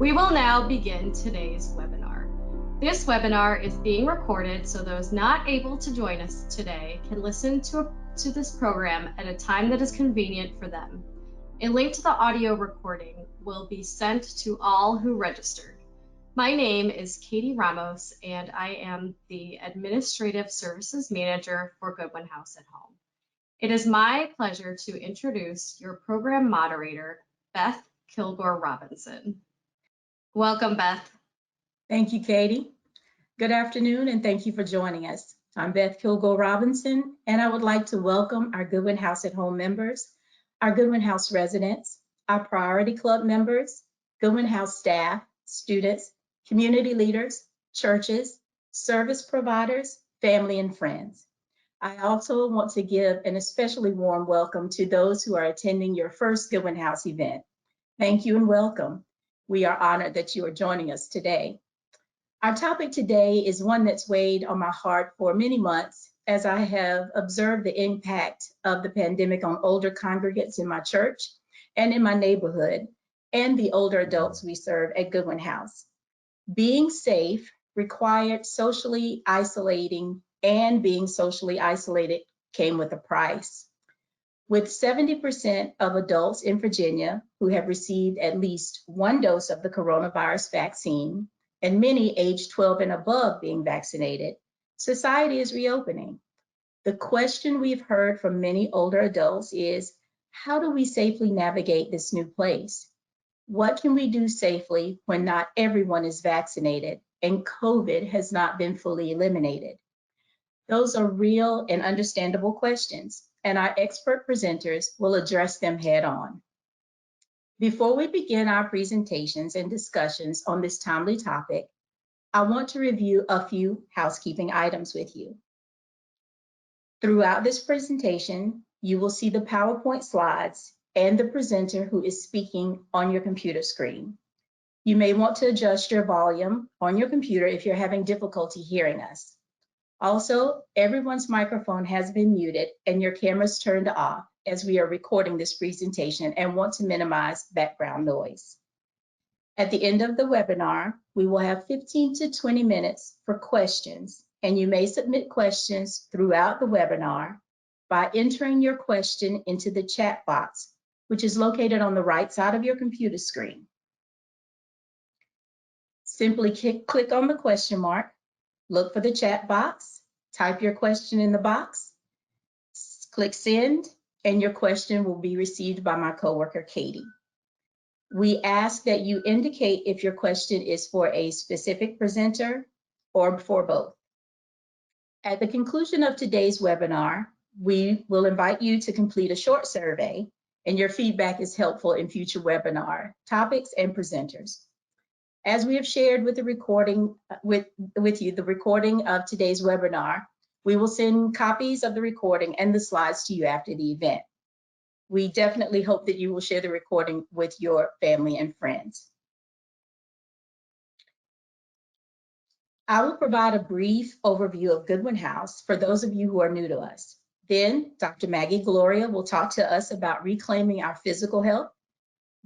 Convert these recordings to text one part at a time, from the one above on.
We will now begin today's webinar. This webinar is being recorded so those not able to join us today can listen to this program at a time that is convenient for them. A link to the audio recording will be sent to all who registered. My name is Katie Ramos, and I am the Administrative Services Manager for Goodwin House at Home. It is my pleasure to introduce your program moderator, Beth Kilgore Robinson. Welcome, Beth. Thank you, Katie. Good afternoon, and thank you for joining us. I'm Beth Kilgore Robinson, and I would like to welcome our Goodwin House at Home members, our Goodwin House residents, our Priority Club members, Goodwin House staff, students, community leaders, churches, service providers, family, and friends. I also want to give an especially warm welcome to those who are attending your first Goodwin House event. Thank you and welcome. We are honored that you are joining us today. Our topic today is one that's weighed on my heart for many months as I have observed the impact of the pandemic on older congregants in my church and in my neighborhood and the older adults we serve at Goodwin House. Being safe required socially isolating, and being socially isolated came with a price. With 70% of adults in Virginia who have received at least one dose of the coronavirus vaccine, and many aged 12 and above being vaccinated, society is reopening. The question we've heard from many older adults is, how do we safely navigate this new place? What can we do safely when not everyone is vaccinated and COVID has not been fully eliminated? Those are real and understandable questions, and our expert presenters will address them head on. Before we begin our presentations and discussions on this timely topic, I want to review a few housekeeping items with you. Throughout this presentation, you will see the PowerPoint slides and the presenter who is speaking on your computer screen. You may want to adjust your volume on your computer if you're having difficulty hearing us. Also, everyone's microphone has been muted and your camera's turned off as we are recording this presentation and want to minimize background noise. At the end of the webinar, we will have 15 to 20 minutes for questions, and you may submit questions throughout the webinar by entering your question into the chat box, which is located on the right side of your computer screen. Simply click on the question mark, look for the chat box, type your question in the box, click send, and your question will be received by my coworker, Katie. We ask that you indicate if your question is for a specific presenter or for both. At the conclusion of today's webinar, we will invite you to complete a short survey, and your feedback is helpful in future webinar topics and presenters. As we have shared with the recording with you, the recording of today's webinar, we will send copies of the recording and the slides to you after the event. We definitely hope that you will share the recording with your family and friends. I will provide a brief overview of Goodwin House for those of you who are new to us. Then Dr. Maggie Gloria will talk to us about reclaiming our physical health.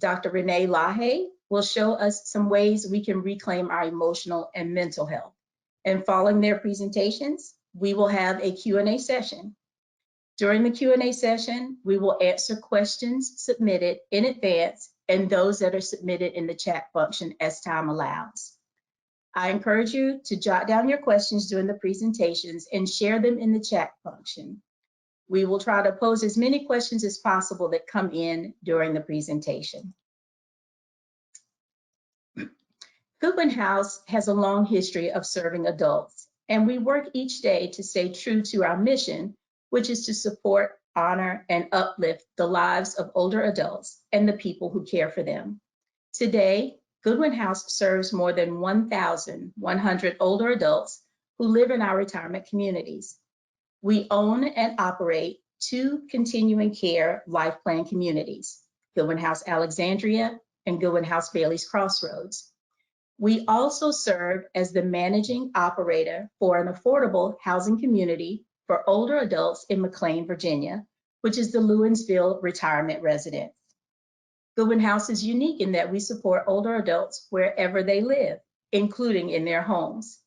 Dr. Renee Lahaye will show us some ways we can reclaim our emotional and mental health. And following their presentations, we will have a Q&A session. During the Q&A session, we will answer questions submitted in advance and those that are submitted in the chat function as time allows. I encourage you to jot down your questions during the presentations and share them in the chat function. We will try to pose as many questions as possible that come in during the presentation. Goodwin House has a long history of serving adults, and we work each day to stay true to our mission, which is to support, honor, and uplift the lives of older adults and the people who care for them. Today, Goodwin House serves more than 1,100 older adults who live in our retirement communities. We own and operate 2 continuing care life plan communities, Goodwin House Alexandria and Goodwin House Bailey's Crossroads. We also serve as the managing operator for an affordable housing community for older adults in McLean, Virginia, which is the Lewinsville Retirement Residence. Goodwin House is unique in that we support older adults wherever they live, including in their homes.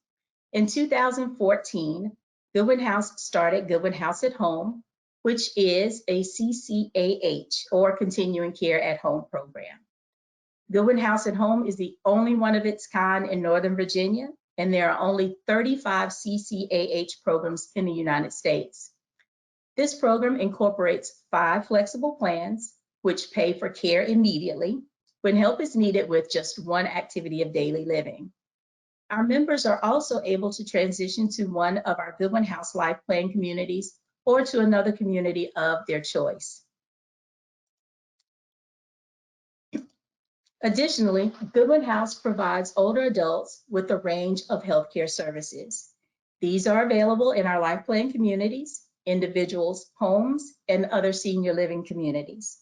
In 2014, Goodwin House started Goodwin House at Home, which is a CCAH, or Continuing Care at Home program. Goodwin House at Home is the only one of its kind in Northern Virginia, and there are only 35 CCAH programs in the United States. This program incorporates 5 flexible plans, which pay for care immediately when help is needed with just one activity of daily living. Our members are also able to transition to one of our Goodwin House Life Plan communities or to another community of their choice. Additionally, Goodwin House provides older adults with a range of healthcare services. These are available in our Life Plan communities, individuals' homes, and other senior living communities.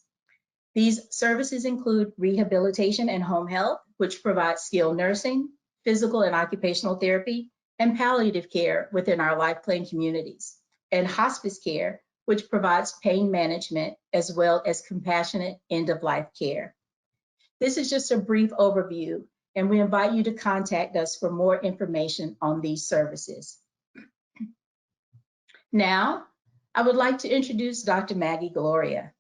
These services include rehabilitation and home health, which provides skilled nursing, physical and occupational therapy, and palliative care within our Life Plan communities, and hospice care, which provides pain management as well as compassionate end-of-life care. This is just a brief overview, and we invite you to contact us for more information on these services. Now, I would like to introduce Dr. Maggie Gloria.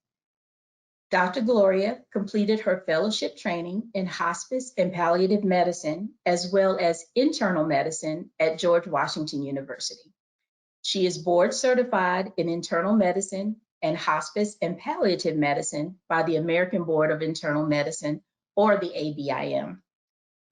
Dr. Gloria completed her fellowship training in hospice and palliative medicine, as well as internal medicine at George Washington University. She is board certified in internal medicine and hospice and palliative medicine by the American Board of Internal Medicine, or the ABIM.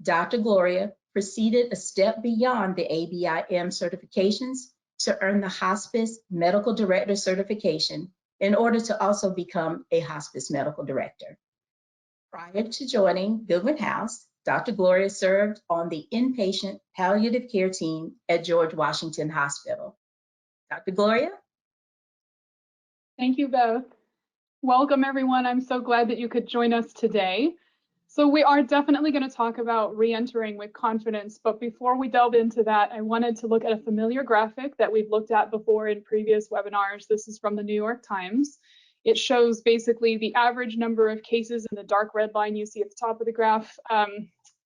Dr. Gloria proceeded a step beyond the ABIM certifications to earn the Hospice Medical Director certification in order to also become a hospice medical director. Prior to joining Goodwin House, Dr. Gloria served on the inpatient palliative care team at George Washington Hospital. Dr. Gloria? Thank you, Beth. Welcome, everyone. I'm so glad that you could join us today. So we are definitely going to talk about re-entering with confidence, but before we delve into that, I wanted to look at a familiar graphic that we've looked at before in previous webinars. This is from the New York Times. It shows basically the average number of cases in the dark red line you see at the top of the graph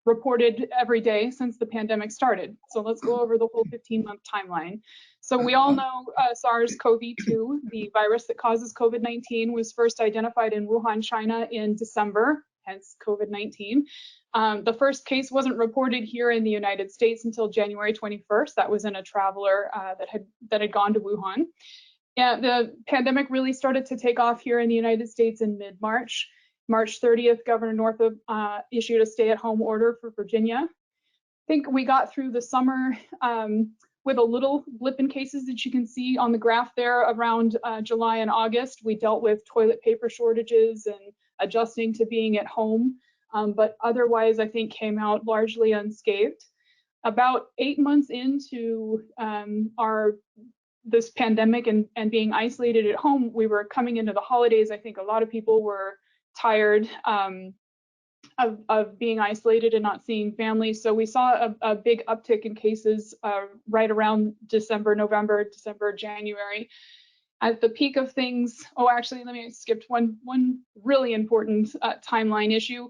reported every day since the pandemic started. So let's go over the whole 15-month timeline. So we all know SARS-CoV-2, the virus that causes COVID-19, was first identified in Wuhan, China in December, hence COVID-19. The first case wasn't reported here in the United States until January 21st. That was in a traveler that had gone to Wuhan. And the pandemic really started to take off here in the United States in mid-March. March 30th, Governor Northam issued a stay-at-home order for Virginia. I think we got through the summer with a little blip in cases that you can see on the graph there around July and August. We dealt with toilet paper shortages and adjusting to being at home, but otherwise I think came out largely unscathed. About 8 months into this pandemic and being isolated at home, we were coming into the holidays. I think a lot of people were tired of being isolated and not seeing family. So we saw a big uptick in cases right around November, December, January. At the peak of things, actually, let me skip one really important timeline issue.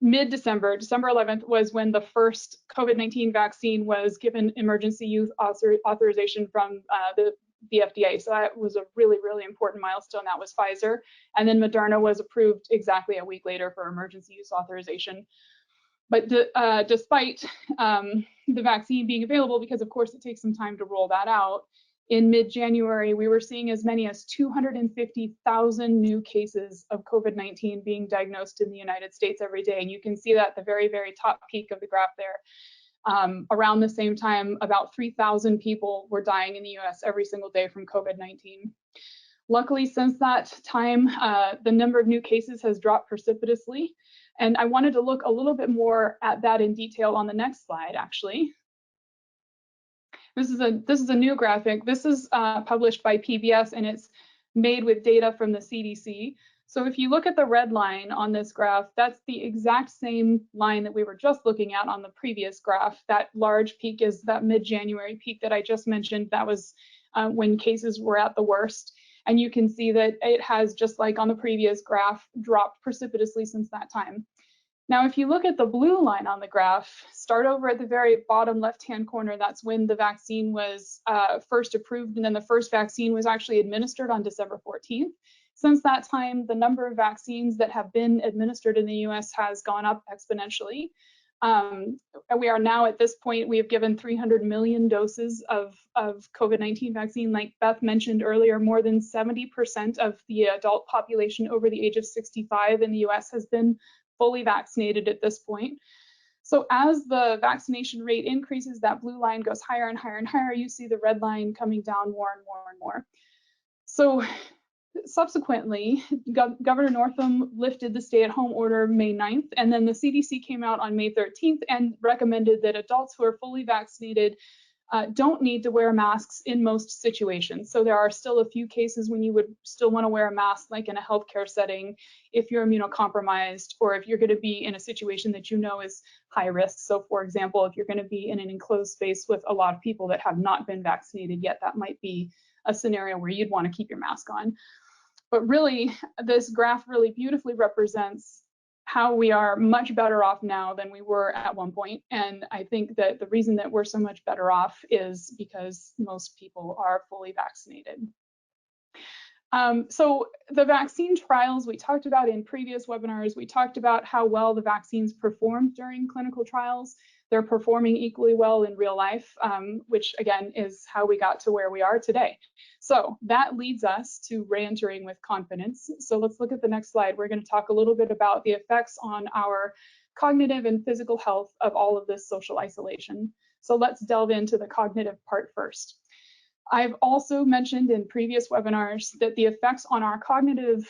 Mid-December, December 11th, was when the first COVID-19 vaccine was given emergency use authorization from the FDA. So that was a really, really important milestone. That was Pfizer. And then Moderna was approved exactly a week later for emergency use authorization. But despite the vaccine being available, because of course it takes some time to roll that out, in mid-January, we were seeing as many as 250,000 new cases of COVID-19 being diagnosed in the United States every day. And you can see that at the very, very top peak of the graph there. Around the same time, about 3,000 people were dying in the US every single day from COVID-19. Luckily, since that time, the number of new cases has dropped precipitously. And I wanted to look a little bit more at that in detail on the next slide, actually. This is a new graphic. This is published by PBS, and it's made with data from the CDC. So if you look at the red line on this graph, that's the exact same line that we were just looking at on the previous graph. That large peak is that mid-January peak that I just mentioned. That was when cases were at the worst. And you can see that it has, just like on the previous graph, dropped precipitously since that time. Now, if you look at the blue line on the graph, start over at the very bottom left-hand corner, that's when the vaccine was first approved, and then the first vaccine was actually administered on December 14th. Since that time, the number of vaccines that have been administered in the US has gone up exponentially. We are now at this point, we have given 300 million doses of COVID-19 vaccine. Like Beth mentioned earlier, more than 70% of the adult population over the age of 65 in the US has been fully vaccinated at this point. So as the vaccination rate increases, that blue line goes higher and higher and higher. You see the red line coming down more and more and more. So subsequently, Governor Northam lifted the stay-at-home order May 9th, and then the CDC came out on May 13th and recommended that adults who are fully vaccinated don't need to wear masks in most situations. So there are still a few cases when you would still want to wear a mask, like in a healthcare setting, if you're immunocompromised, or if you're going to be in a situation that you know is high risk. So for example, if you're going to be in an enclosed space with a lot of people that have not been vaccinated yet, that might be a scenario where you'd want to keep your mask on. But really, this graph really beautifully represents how we are much better off now than we were at one point. And I think that the reason that we're so much better off is because most people are fully vaccinated. So the vaccine trials we talked about in previous webinars, we talked about how well the vaccines performed during clinical trials. They're performing equally well in real life, which again is how we got to where we are today. So that leads us to re-entering with confidence. So let's look at the next slide. We're going to talk a little bit about the effects on our cognitive and physical health of all of this social isolation. So let's delve into the cognitive part first. I've also mentioned in previous webinars that the effects on our cognitive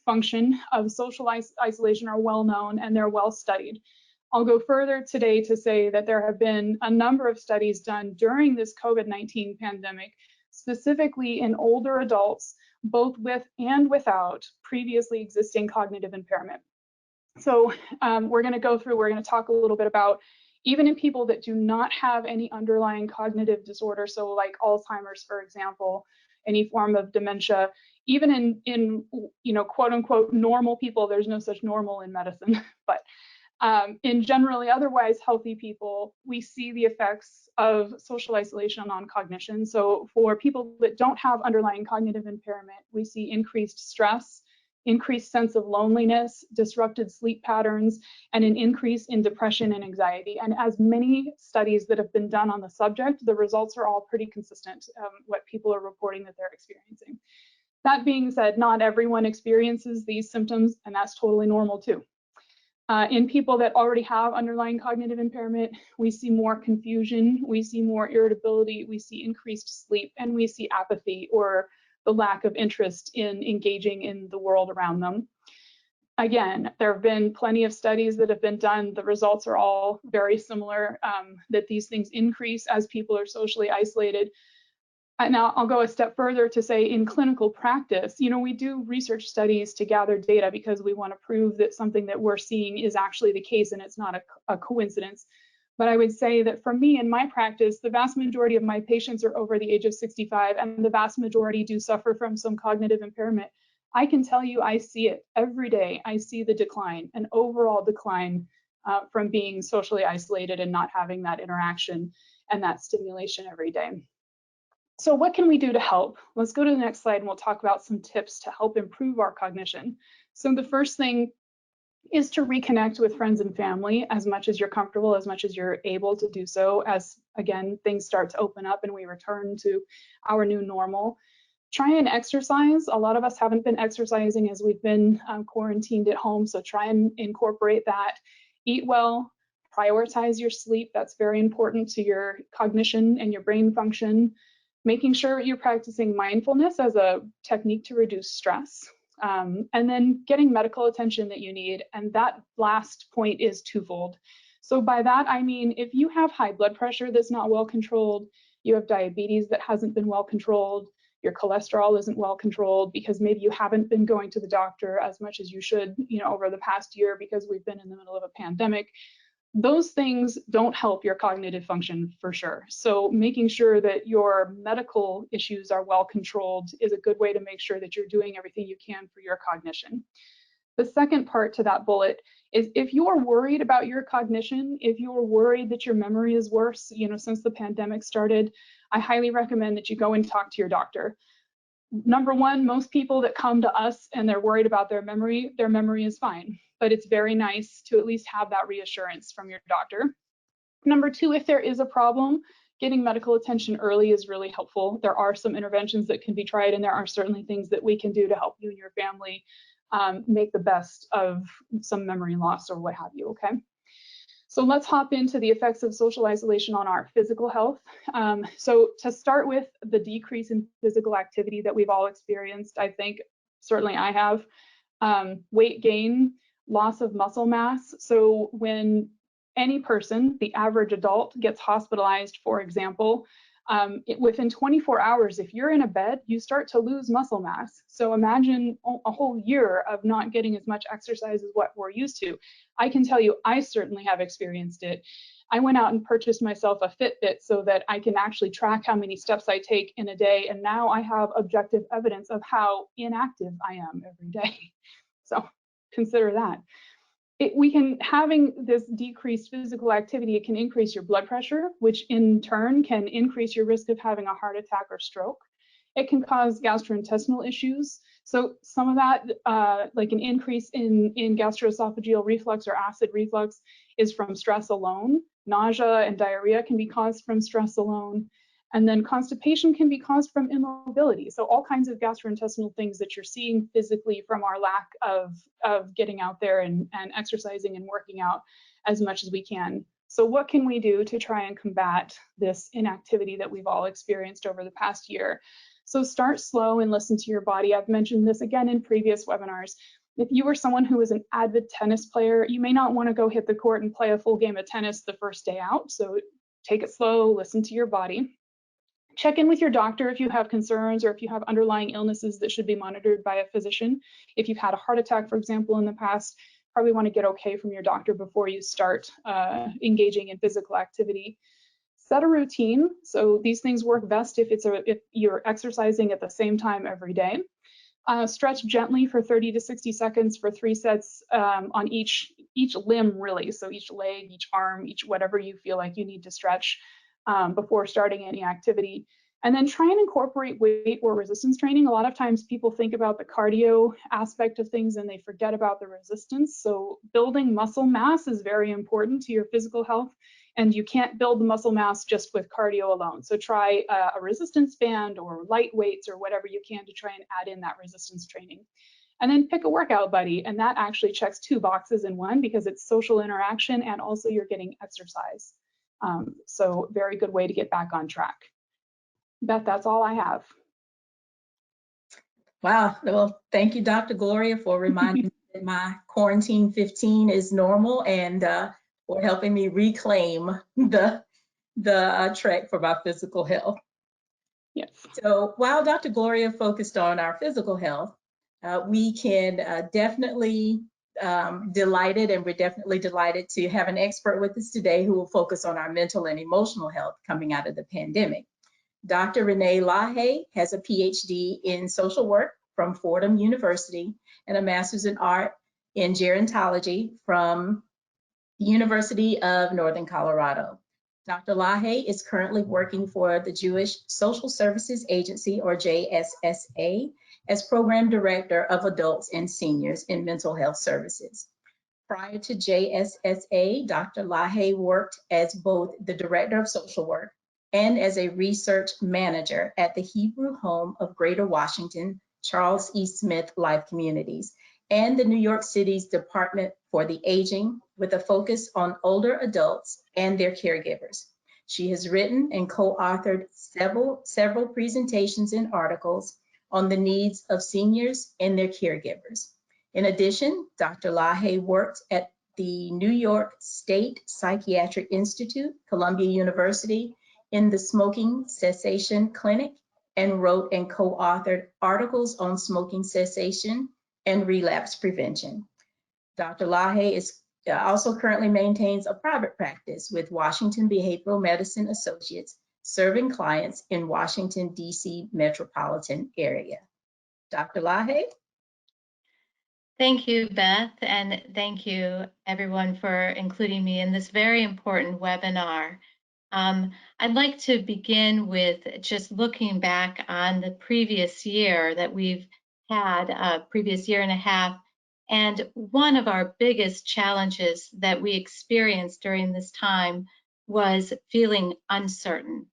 function of social isolation are well known and they're well studied. I'll go further today to say that there have been a number of studies done during this COVID-19 pandemic, specifically in older adults, both with and without previously existing cognitive impairment. So we're going to talk a little bit about even in people that do not have any underlying cognitive disorder, so like Alzheimer's, for example, any form of dementia, even in quote unquote normal people, there's no such normal in medicine, but in generally otherwise healthy people, we see the effects of social isolation on cognition. So for people that don't have underlying cognitive impairment, we see increased stress, increased sense of loneliness, disrupted sleep patterns, and an increase in depression and anxiety. And as many studies that have been done on the subject, the results are all pretty consistent, what people are reporting that they're experiencing. That being said, not everyone experiences these symptoms, and that's totally normal too. In people that already have underlying cognitive impairment, we see more confusion, we see more irritability, we see increased sleep, and we see apathy or the lack of interest in engaging in the world around them. Again, there have been plenty of studies that have been done. The results are all very similar, that these things increase as people are socially isolated. Now, I'll go a step further to say in clinical practice, we do research studies to gather data because we want to prove that something that we're seeing is actually the case and it's not a coincidence. But I would say that for me in my practice, the vast majority of my patients are over the age of 65 and the vast majority do suffer from some cognitive impairment. I can tell you I see it every day. I see the decline, an overall decline from being socially isolated and not having that interaction and that stimulation every day. So what can we do to help? Let's go to the next slide and we'll talk about some tips to help improve our cognition. So the first thing is to reconnect with friends and family as much as you're comfortable, as much as you're able to do so, as again, things start to open up and we return to our new normal. Try and exercise. A lot of us haven't been exercising as we've been quarantined at home, so try and incorporate that. Eat well, prioritize your sleep. That's very important to your cognition and your brain function. Making sure you're practicing mindfulness as a technique to reduce stress, and then getting medical attention that you need. And that last point is twofold. So by that, I mean, if you have high blood pressure that's not well controlled, you have diabetes that hasn't been well controlled, your cholesterol isn't well controlled because maybe you haven't been going to the doctor as much as you should, over the past year because we've been in the middle of a pandemic. those things don't help your cognitive function for sure. So making sure that your medical issues are well controlled is a good way to make sure that you're doing everything you can for your cognition. The second part to that bullet is if you're worried about your cognition, if you're worried that your memory is worse, since the pandemic started, I highly recommend that you go and talk to your doctor. Number one, most people that come to us and they're worried about their memory is fine, but it's very nice to at least have that reassurance from your doctor. Number two, if there is a problem, getting medical attention early is really helpful. There are some interventions that can be tried, and there are certainly things that we can do to help you and your family make the best of some memory loss or what have you, okay? So let's hop into the effects of social isolation on our physical health. So to start with, the decrease in physical activity that we've all experienced, I think, certainly I have, weight gain, loss of muscle mass. So when any person, the average adult, gets hospitalized, for example, within 24 hours, if you're in a bed, you start to lose muscle mass. So imagine a whole year of not getting as much exercise as what we're used to. I can tell you, I certainly have experienced it. I went out and purchased myself a Fitbit so that I can actually track how many steps I take in a day. And now I have objective evidence of how inactive I am every day. So consider that. Having this decreased physical activity, it can increase your blood pressure, which in turn can increase your risk of having a heart attack or stroke. It can cause gastrointestinal issues. So some of that, like an increase in gastroesophageal reflux or acid reflux, is from stress alone. Nausea and diarrhea can be caused from stress alone. And then constipation can be caused from immobility. So all kinds of gastrointestinal things that you're seeing physically from our lack of getting out there and exercising and working out as much as we can. So what can we do to try and combat this inactivity that we've all experienced over the past year? So start slow and listen to your body. I've mentioned this again in previous webinars. If you are someone who is an avid tennis player, you may not want to go hit the court and play a full game of tennis the first day out. So take it slow, listen to your body. Check in with your doctor if you have concerns or if you have underlying illnesses that should be monitored by a physician. If you've had a heart attack, for example, in the past, probably want to get okay from your doctor before you start engaging in physical activity. Set a routine. So these things work best if you're exercising at the same time every day. Stretch gently for 30 to 60 seconds for 3 sets on each limb, really. So each leg, each arm, each whatever you feel like you need to stretch before starting any activity. And then try and incorporate weight or resistance training. A lot of times people think about the cardio aspect of things and they forget about the resistance. So building muscle mass is very important to your physical health. And you can't build the muscle mass just with cardio alone. So try a resistance band or light weights or whatever you can to try and add in that resistance training. And then pick a workout buddy. And that actually checks 2 boxes in one because it's social interaction and also you're getting exercise. So very good way to get back on track. Beth, that's all I have. Wow. Well, thank you, Dr. Gloria, for reminding me that my quarantine 15 is normal and for helping me reclaim the track for my physical health. Yes. So while Dr. Gloria focused on our physical health, we can definitely we're definitely delighted to have an expert with us today who will focus on our mental and emotional health coming out of the pandemic. Dr. Renee Lahaye has a PhD in social work from Fordham University and a master's in art in gerontology from the University of Northern Colorado. Dr. Lahaye is currently working for the Jewish Social Services Agency, or JSSA, as Program Director of Adults and Seniors in Mental Health Services. Prior to JSSA, Dr. Lahaye worked as both the Director of Social Work and as a research manager at the Hebrew Home of Greater Washington, Charles E. Smith Life Communities, and the New York City's Department for the Aging, with a focus on older adults and their caregivers. She has written and co-authored several presentations and articles on the needs of seniors and their caregivers. In addition, Dr. Lahaye worked at the New York State Psychiatric Institute, Columbia University, in the Smoking Cessation Clinic, and wrote and co-authored articles on smoking cessation and relapse prevention. Dr. Lahaye is also currently maintains a private practice with Washington Behavioral Medicine Associates, serving clients in Washington, D.C. metropolitan area. Dr. Lahe? Thank you, Beth, and thank you everyone for including me in this very important webinar. I'd like to begin with just looking back on the previous year that we've had, previous year and a half, and one of our biggest challenges that we experienced during this time was feeling uncertain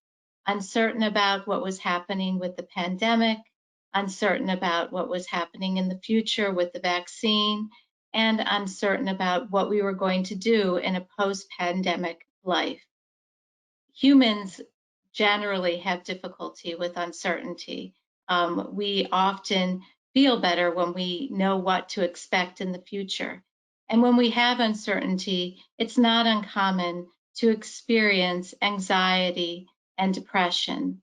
about what was happening with the pandemic, uncertain about what was happening in the future with the vaccine, and uncertain about what we were going to do in a post-pandemic life. Humans generally have difficulty with uncertainty. We often feel better when we know what to expect in the future. And when we have uncertainty, it's not uncommon to experience anxiety and depression.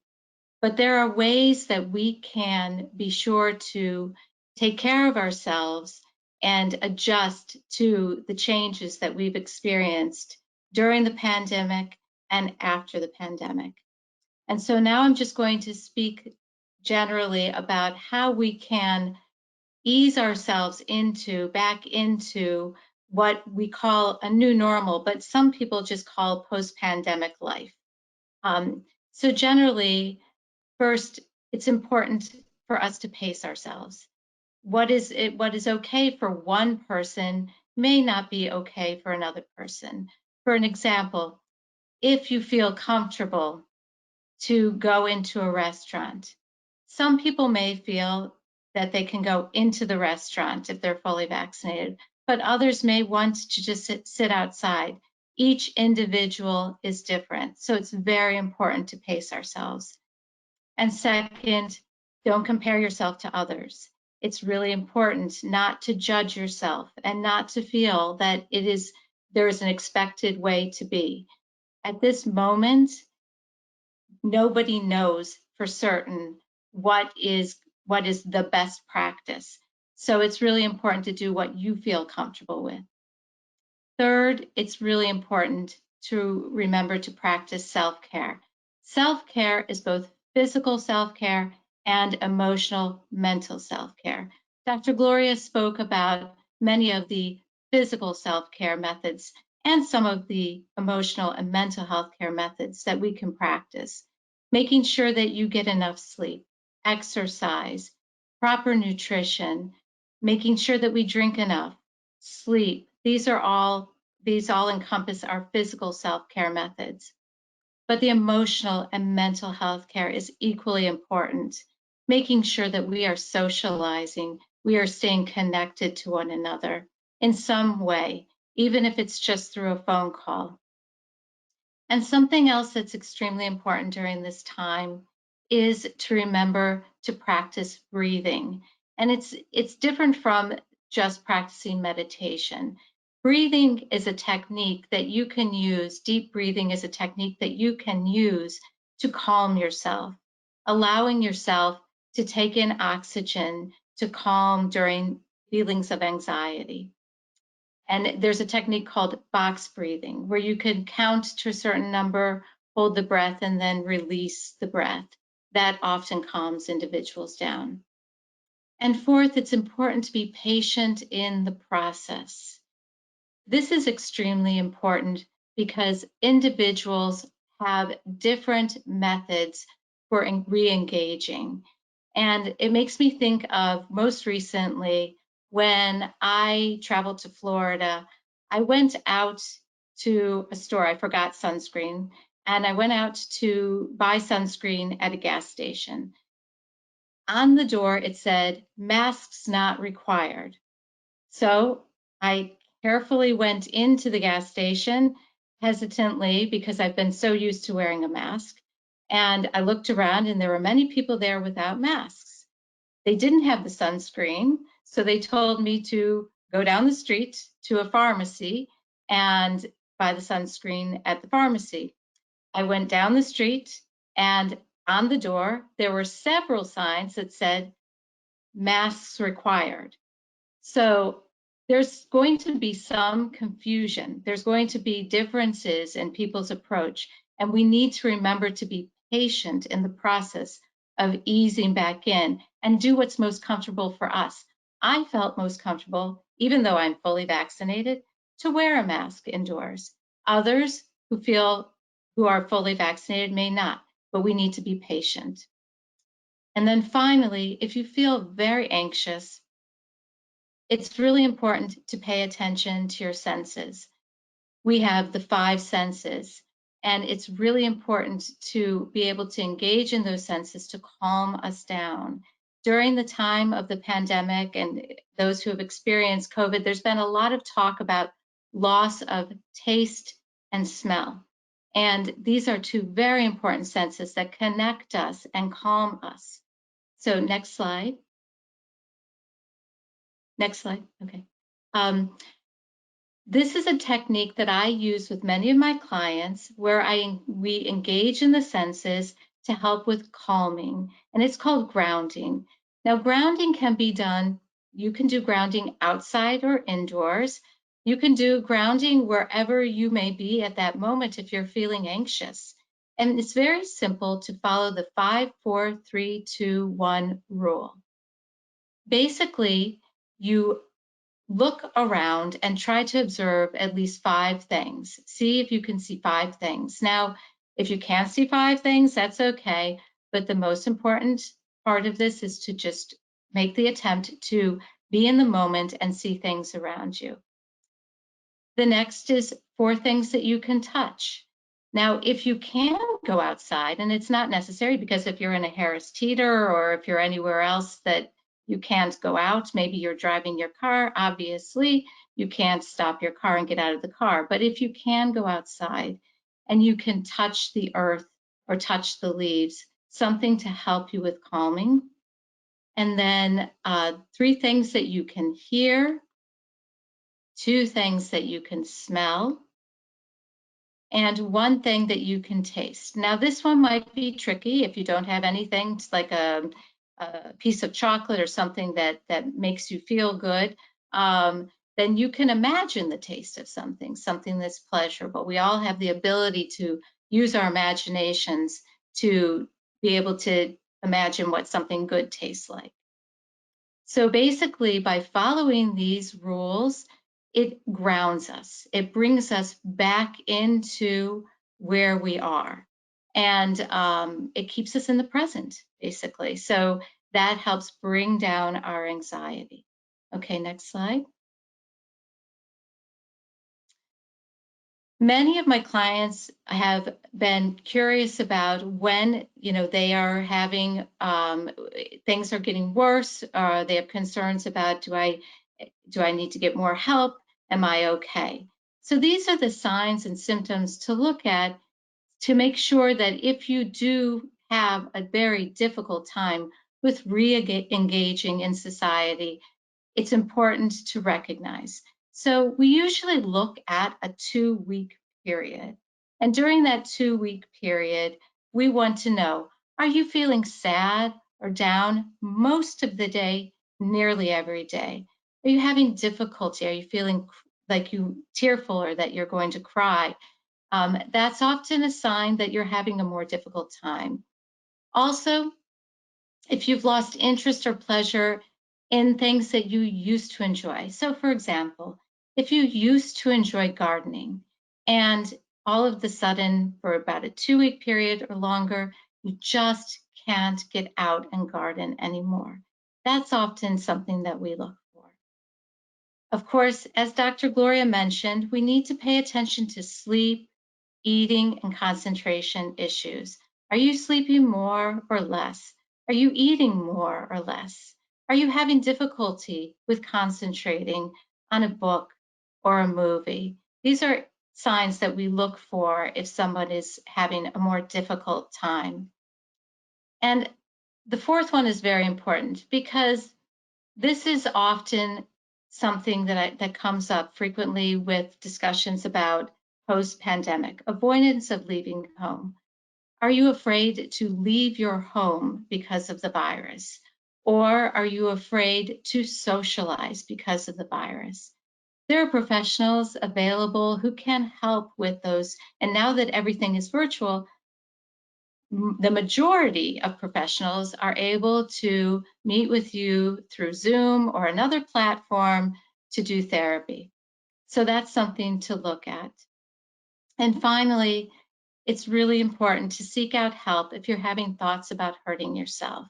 But there are ways that we can be sure to take care of ourselves and adjust to the changes that we've experienced during the pandemic and after the pandemic. And so now I'm just going to speak generally about how we can ease ourselves back into what we call a new normal, but some people just call post-pandemic life. So generally, first, it's important for us to pace ourselves. What is okay for one person may not be okay for another person. For an example, if you feel comfortable to go into a restaurant, some people may feel that they can go into the restaurant if they're fully vaccinated, but others may want to just sit outside. Each individual is different, so it's very important to pace ourselves. And second, don't compare yourself to others. It's really important not to judge yourself and not to feel that there is an expected way to be. At this moment, nobody knows for certain what is the best practice. So it's really important to do what you feel comfortable with. Third, it's really important to remember to practice self-care. Self-care is both physical self-care and emotional, mental self-care. Dr. Gloria spoke about many of the physical self-care methods and some of the emotional and mental health care methods that we can practice. Making sure that you get enough sleep, exercise, proper nutrition, making sure that we drink enough, sleep. These all encompass our physical self-care methods. But the emotional and mental health care is equally important, making sure that we are socializing, we are staying connected to one another in some way, even if it's just through a phone call. And something else that's extremely important during this time is to remember to practice breathing. And it's different from just practicing meditation. Breathing is a technique that you can use, deep breathing is a technique that you can use to calm yourself, allowing yourself to take in oxygen to calm during feelings of anxiety. And there's a technique called box breathing, where you can count to a certain number, hold the breath, and then release the breath. That often calms individuals down. And fourth, it's important to be patient in the process. This is extremely important because individuals have different methods for re-engaging. And it makes me think of most recently when I traveled to Florida. I went out to a store, I forgot sunscreen, and I went out to buy sunscreen at a gas station. On the door, it said, masks not required. So I carefully went into the gas station hesitantly because I've been so used to wearing a mask. And I looked around and there were many people there without masks. They didn't have the sunscreen, so they told me to go down the street to a pharmacy and buy the sunscreen at the pharmacy. I went down the street and on the door, there were several signs that said masks required. So there's going to be some confusion. There's going to be differences in people's approach, and we need to remember to be patient in the process of easing back in and do what's most comfortable for us. I felt most comfortable, even though I'm fully vaccinated, to wear a mask indoors. Others who are fully vaccinated may not, but we need to be patient. And then finally, if you feel very anxious, it's really important to pay attention to your senses. We have the 5 senses, and it's really important to be able to engage in those senses to calm us down. During the time of the pandemic and those who have experienced COVID, there's been a lot of talk about loss of taste and smell. And these are 2 very important senses that connect us and calm us. So next slide. Next slide, okay. This is a technique that I use with many of my clients where we engage in the senses to help with calming, and it's called grounding. Now, grounding can be done, you can do grounding outside or indoors. You can do grounding wherever you may be at that moment if you're feeling anxious. And it's very simple to follow the 5, 4, 3, 2, 1 rule. Basically, you look around and try to observe at least 5 things. See if you can see 5 things. Now, if you can't see 5 things, that's okay. But the most important part of this is to just make the attempt to be in the moment and see things around you. The next is 4 things that you can touch. Now, if you can go outside, and it's not necessary because if you're in a Harris Teeter or if you're anywhere else that you can't go out, maybe you're driving your car, obviously you can't stop your car and get out of the car. But if you can go outside and you can touch the earth or touch the leaves, something to help you with calming. And then 3 things that you can hear, 2 things that you can smell, and 1 thing that you can taste. Now, this one might be tricky if you don't have anything like a piece of chocolate or something that makes you feel good. Then you can imagine the taste of something that's pleasurable. We all have the ability to use our imaginations to be able to imagine what something good tastes like. So basically, by following these rules, it grounds us. It brings us back into where we are. And it keeps us in the present, basically. So that helps bring down our anxiety. Okay, next slide. Many of my clients have been curious about when, they are having, things are getting worse, or they have concerns about, do I need to get more help? Am I okay? So these are the signs and symptoms to look at to make sure that if you do have a very difficult time with re-engaging in society, it's important to recognize. So we usually look at a 2-week period. And during that 2-week period, we want to know, are you feeling sad or down most of the day, nearly every day? Are you having difficulty? Are you feeling like tearful or that you're going to cry? That's often a sign that you're having a more difficult time. Also, if you've lost interest or pleasure in things that you used to enjoy. So for example, if you used to enjoy gardening and all of a sudden for about a 2-week period or longer, you just can't get out and garden anymore. That's often something that we look for. Of course, as Dr. Gloria mentioned, we need to pay attention to sleep, eating, and concentration issues. Are you sleeping more or less? Are you eating more or less? Are you having difficulty with concentrating on a book or a movie? These are signs that we look for if someone is having a more difficult time. And the 4th one is very important because this is often something that comes up frequently with discussions about post-pandemic, avoidance of leaving home. Are you afraid to leave your home because of the virus? Or are you afraid to socialize because of the virus? there are professionals available who can help with those. And now that everything is virtual, the majority of professionals are able to meet with you through Zoom or another platform to do therapy. So that's something to look at. And finally, it's really important to seek out help if you're having thoughts about hurting yourself.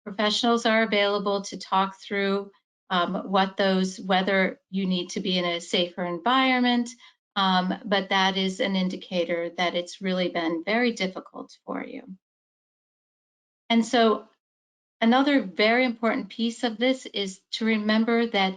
Professionals are available to talk through whether you need to be in a safer environment, but that is an indicator that it's really been very difficult for you. And so another very important piece of this is to remember that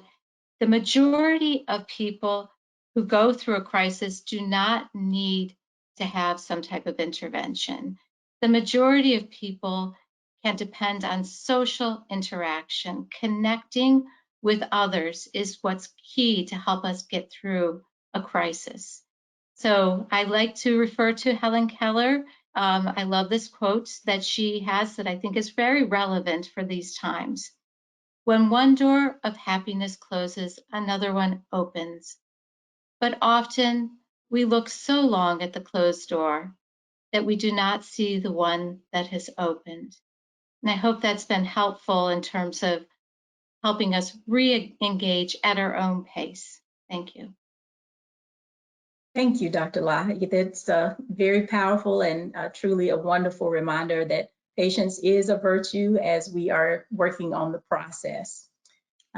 the majority of people who go through a crisis do not need to have some type of intervention. The majority of people can depend on social interaction. Connecting with others is what's key to help us get through a crisis. So I like to refer to Helen Keller. I love this quote that she has that I think is very relevant for these times. When one door of happiness closes, another one opens. But often we look so long at the closed door that we do not see the one that has opened. And I hope that's been helpful in terms of helping us re-engage at our own pace. Thank you. Thank you, Dr. Lahi. That's very powerful and truly a wonderful reminder that patience is a virtue as we are working on the process.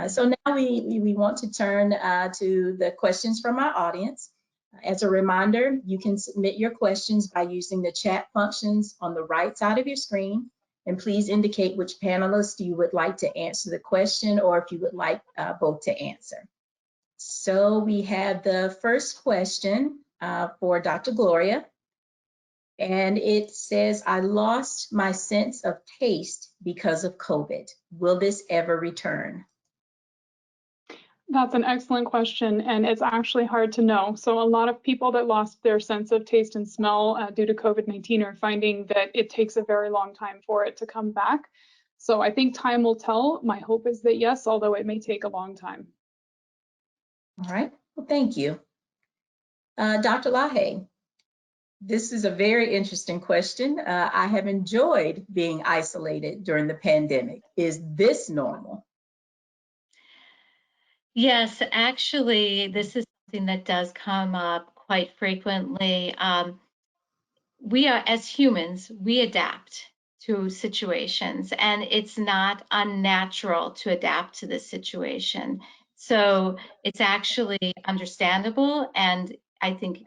So now we want to turn to the questions from our audience. As a reminder, you can submit your questions by using the chat functions on the right side of your screen. And please indicate which panelist you would like to answer the question or if you would like both to answer. So we have the first question for Dr. Gloria. And it says, I lost my sense of taste because of COVID. Will this ever return? That's an excellent question, and it's actually hard to know. So a lot of people that lost their sense of taste and smell due to COVID-19 are finding that it takes a very long time for it to come back. So I think time will tell. My hope is that yes, although it may take a long time. All right, well, thank you. Dr. Lahi, this is a very interesting question. I have enjoyed being isolated during the pandemic. Is this normal? Yes, actually, this is something that does come up quite frequently. We are, as humans, we adapt to situations, and it's not unnatural to adapt to this situation. So it's actually understandable, and I think,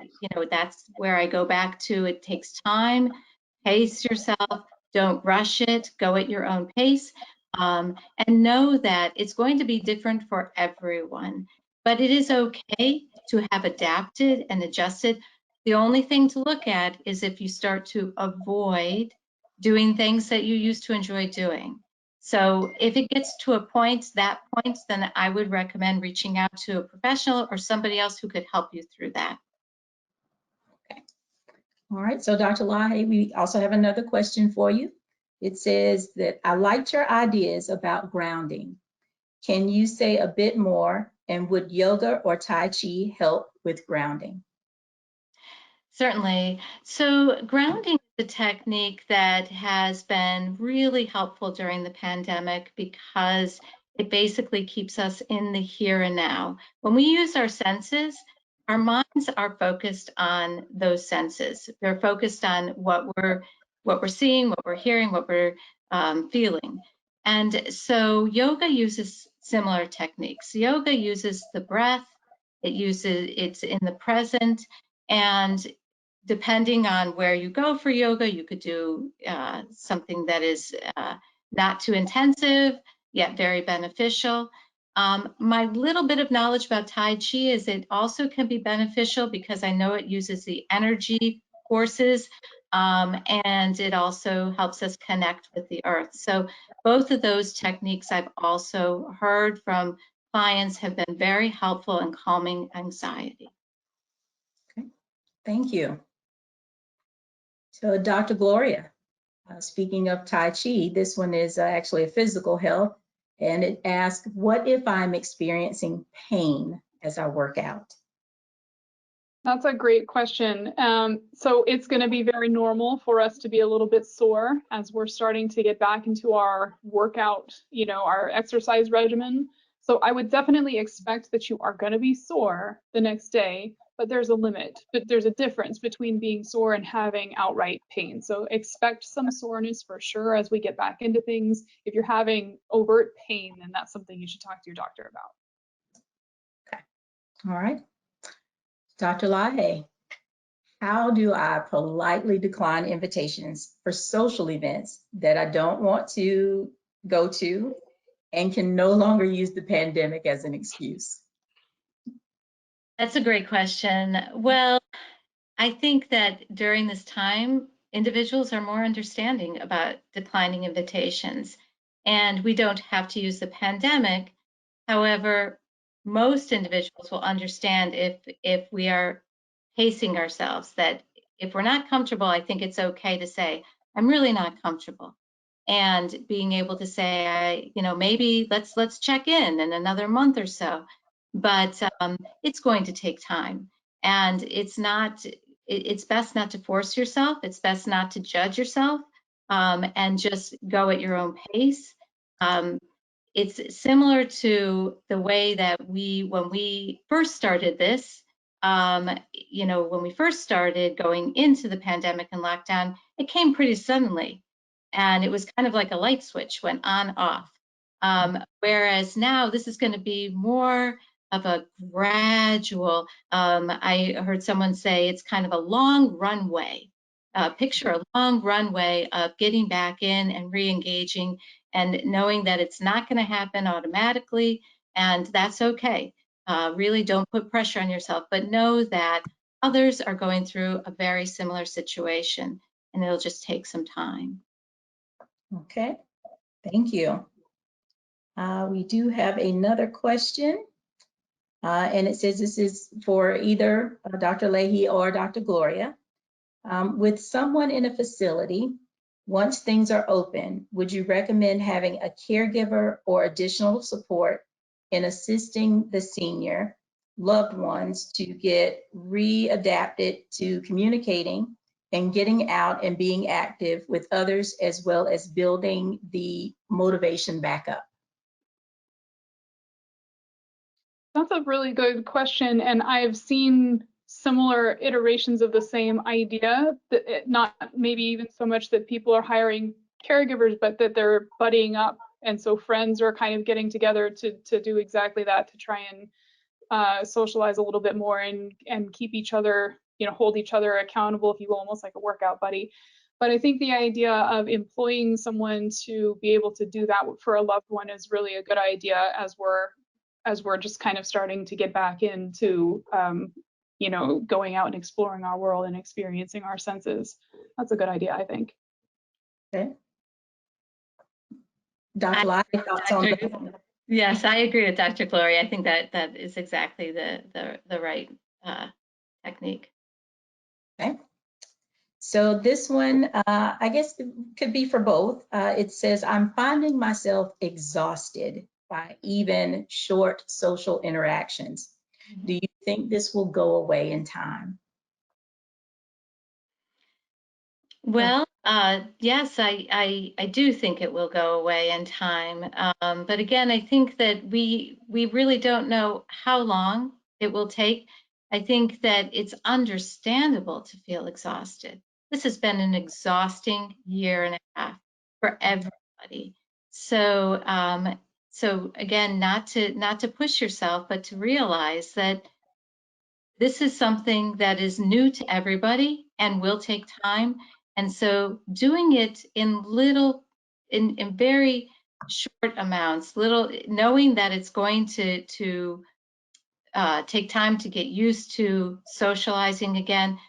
that's where I go back to. It takes time. Pace yourself. Don't rush it. Go at your own pace. And know that it's going to be different for everyone. But it is okay to have adapted and adjusted. The only thing to look at is if you start to avoid doing things that you used to enjoy doing. So if it gets to a point, then I would recommend reaching out to a professional or somebody else who could help you through that. Okay. All right, so Dr. Lahi, we also have another question for you. It says that I liked your ideas about grounding. Can you say a bit more, and would yoga or Tai Chi help with grounding? Certainly. So grounding is a technique that has been really helpful during the pandemic because it basically keeps us in the here and now. When we use our senses, our minds are focused on those senses. They're focused on what we're seeing, what we're hearing, what we're feeling. And so yoga uses similar techniques. Yoga uses the breath, it's in the present, and depending on where you go for yoga, you could do something that is not too intensive, yet very beneficial. My little bit of knowledge about Tai Chi is it also can be beneficial because I know it uses the energy forces, and it also helps us connect with the earth. So both of those techniques I've also heard from clients have been very helpful in calming anxiety. Okay, thank you. So Dr. Gloria, speaking of Tai Chi, this one is actually a physical health, and it asks, what if I'm experiencing pain as I work out? That's a great question. So it's going to be very normal for us to be a little bit sore as we're starting to get back into our workout, our exercise regimen. So I would definitely expect that you are going to be sore the next day, but there's a limit. But there's a difference between being sore and having outright pain. So expect some soreness for sure as we get back into things. If you're having overt pain, then that's something you should talk to your doctor about. Okay. All right. Dr. Lahe, how do I politely decline invitations for social events that I don't want to go to and can no longer use the pandemic as an excuse? That's a great question. Well, I think that during this time, individuals are more understanding about declining invitations, and we don't have to use the pandemic. However, most individuals will understand if we are pacing ourselves, that if we're not comfortable, I think it's okay to say, I'm really not comfortable. And being able to say, maybe let's check in another month or so. But it's going to take time. And it's best not to force yourself. It's best not to judge yourself, and just go at your own pace. It's similar to the way that when we first started this, when we first started going into the pandemic and lockdown, it came pretty suddenly. And it was kind of like a light switch, went on, off. Whereas now this is going to be more of a gradual, I heard someone say it's kind of a long runway. Picture a long runway of getting back in and re-engaging, and knowing that it's not going to happen automatically, and that's okay. Really don't put pressure on yourself, but know that others are going through a very similar situation, and it'll just take some time. Okay, thank you. We do have another question, and it says this is for either Dr. Leahy or Dr. Gloria. With someone in a facility, once things are open, would you recommend having a caregiver or additional support in assisting the senior loved ones to get readapted to communicating and getting out and being active with others, as well as building the motivation back up? That's a really good question, and I've seen similar iterations of the same idea, that not maybe even so much that people are hiring caregivers, but that they're buddying up, and so friends are kind of getting together to do exactly that, to try and socialize a little bit more and keep each other, hold each other accountable, if you will, almost like a workout buddy. But I think the idea of employing someone to be able to do that for a loved one is really a good idea as we're just kind of starting to get back into going out and exploring our world and experiencing our senses. That's a good idea, I think. Okay. Dr. Lai, thoughts on that? Yes, I agree with Dr. Gloria. I think that is exactly the right technique. Okay. So this one, I guess it could be for both. It says, I'm finding myself exhausted by even short social interactions. Do you think this will go away in time? Well, yes, I do think it will go away in time. But again, I think that we really don't know how long it will take. I think that it's understandable to feel exhausted. This has been an exhausting year and a half for everybody. So, so again, not to push yourself, but to realize that this is something that is new to everybody and will take time. And so doing it in very short amounts, knowing that it's going to take time to get used to socializing again.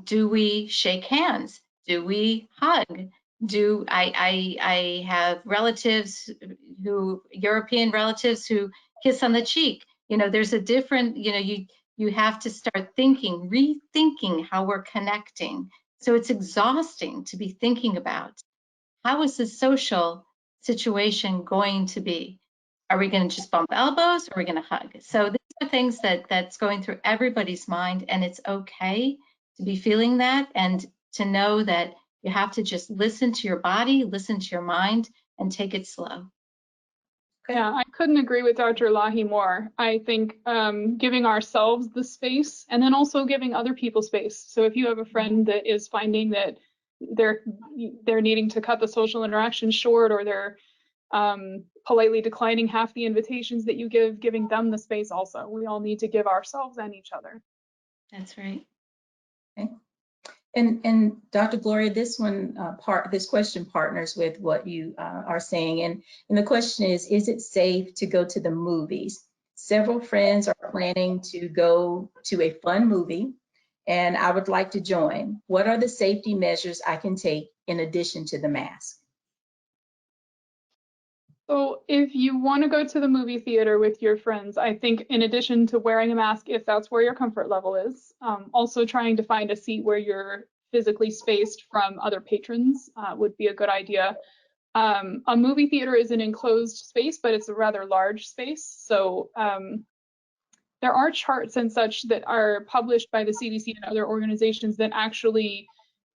Do we shake hands? Do we hug? I have relatives European relatives who kiss on the cheek. There's a different, you have to start rethinking how we're connecting. So it's exhausting to be thinking about, how is the social situation going to be? Are we going to just bump elbows, or are we going to hug? So these are things that's going through everybody's mind, and it's okay to be feeling that, and to know that you have to just listen to your body, listen to your mind, and take it slow. Yeah, I couldn't agree with Dr. Lahi more. I think giving ourselves the space, and then also giving other people space. So if you have a friend that is finding that they're needing to cut the social interaction short, or they're politely declining half the invitations that you give, giving them the space also. We all need to give ourselves and each other. That's right. Okay. And Dr. Gloria, this question partners with what you are saying. And the question is it safe to go to the movies? Several friends are planning to go to a fun movie, and I would like to join. What are the safety measures I can take in addition to the mask? So if you want to go to the movie theater with your friends, I think in addition to wearing a mask, if that's where your comfort level is, also trying to find a seat where you're physically spaced from other patrons would be a good idea. A movie theater is an enclosed space, but it's a rather large space. So there are charts and such that are published by the CDC and other organizations that actually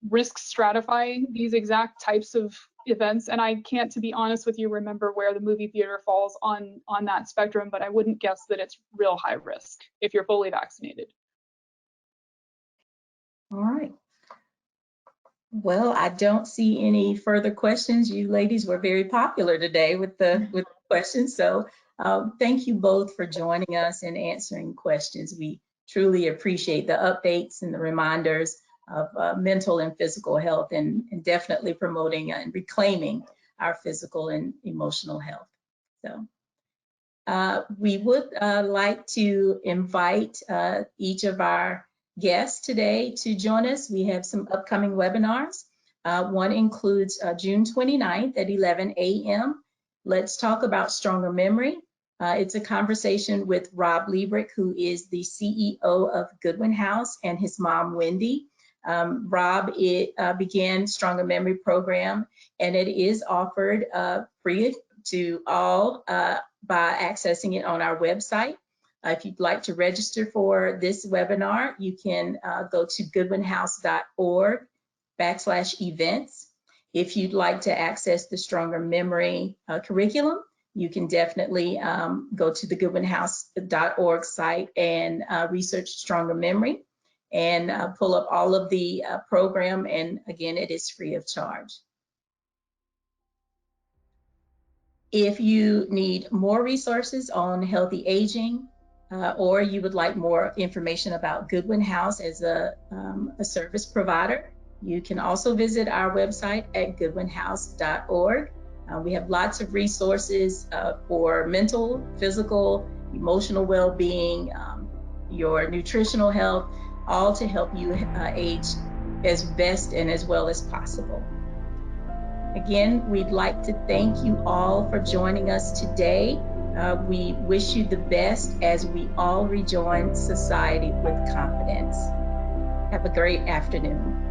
risk stratify these exact types of events. And I can't, to be honest with you, remember where the movie theater falls on that spectrum, but I wouldn't guess that it's real high risk if you're fully vaccinated. All right. Well, I don't see any further questions. You ladies were very popular today with the questions. So thank you both for joining us and answering questions. We truly appreciate the updates and the reminders of mental and physical health, and definitely promoting and reclaiming our physical and emotional health. So we would like to invite each of our guests today to join us. We have some upcoming webinars. One includes June 29th at 11 a.m. Let's talk about stronger memory. It's a conversation with Rob Liebrick, who is the CEO of Goodwin House, and his mom, Wendy. Rob began Stronger Memory program, and it is offered free to all by accessing it on our website. If you'd like to register for this webinar, you can go to goodwinhouse.org/events. If you'd like to access the Stronger Memory curriculum, you can definitely go to the goodwinhouse.org site and research Stronger Memory and pull up all of the program. And again, it is free of charge. If you need more resources on healthy aging, or you would like more information about Goodwin House as a service provider, you can also visit our website at goodwinhouse.org. We have lots of resources for mental, physical, emotional well-being, your nutritional health, all to help you age as best and as well as possible. Again, we'd like to thank you all for joining us today. We wish you the best as we all rejoin society with confidence. Have a great afternoon.